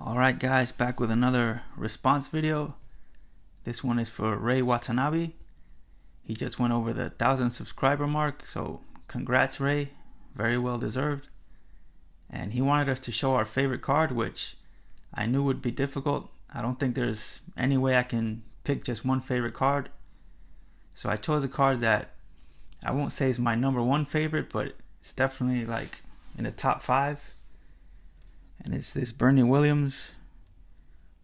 Alright guys, back with another response video. This one is for Ray Watanabe. He just went over the 1,000 subscriber mark, so congrats Ray, very well deserved. And he wanted us to show our favorite card, which I knew would be difficult. I don't think there's any way I can pick just one favorite card. So I chose a card that I won't say is my #1 favorite, but it's definitely like in the top 5. And it's this Bernie Williams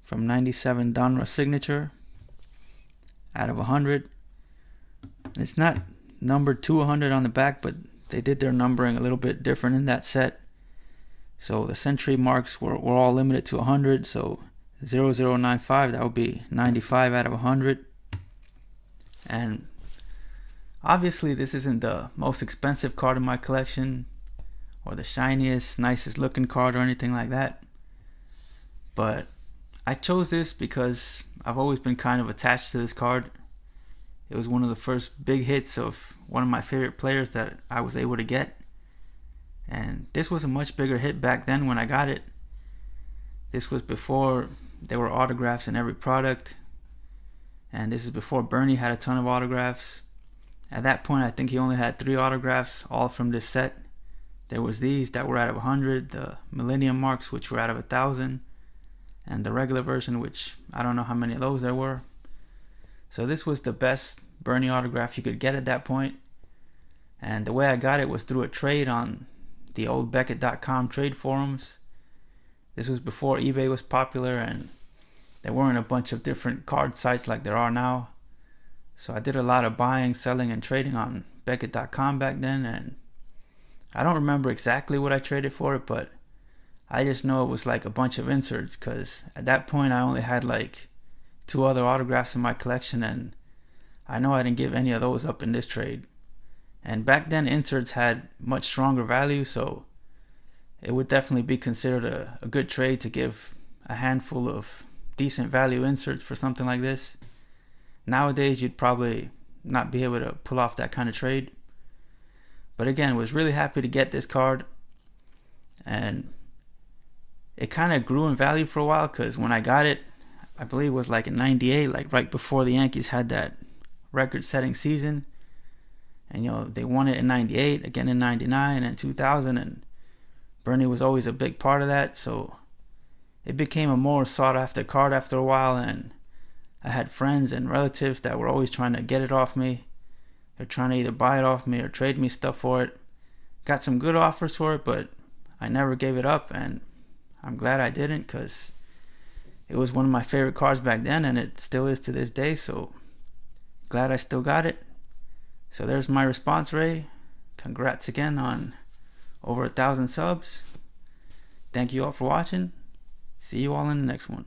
from 97 Donruss signature out of 100. And it's not numbered to 100 on the back, but they did their numbering a little bit different in that set. So the century marks were all limited to 100. So 0095, that would be 95 out of 100. And obviously this isn't the most expensive card in my collection, or the shiniest, nicest looking card or anything like that. But I chose this because I've always been kind of attached to this card. It was one of the first big hits of one of my favorite players that I was able to get. And this was a much bigger hit back then when I got it. This was before there were autographs in every product. And this is before Bernie had a ton of autographs. At that point, I think he only had 3 autographs, all from this set. There was these that were out of 100, the Millennium Marks, which were out of 1,000, and the regular version, which I don't know how many of those there were. So this was the best Bernie autograph you could get at that point. And the way I got it was through a trade on the old Beckett.com trade forums. This was before eBay was popular and there weren't a bunch of different card sites like there are now. So I did a lot of buying, selling, and trading on Beckett.com back then, and I don't remember exactly what I traded for it, but I just know it was like a bunch of inserts, because at that point I only had like 2 other autographs in my collection, and I know I didn't give any of those up in this trade. And back then inserts had much stronger value, so it would definitely be considered a good trade to give a handful of decent value inserts for something like this. Nowadays you'd probably not be able to pull off that kind of trade. But again, was really happy to get this card, and it kind of grew in value for a while, because when I got it, I believe it was like in '98, like right before the Yankees had that record-setting season. And you know, they won it in '98, again in '99 and 2000, and Bernie was always a big part of that. So it became a more sought-after card after a while, and I had friends and relatives that were always trying to get it off me. They're trying to either buy it off me or trade me stuff for it. Got some good offers for it, but I never gave it up, and I'm glad I didn't, because it was one of my favorite cards back then, and it still is to this day, so glad I still got it. So there's my response, Ray. Congrats again on over 1,000 subs. Thank you all for watching. See you all in the next one.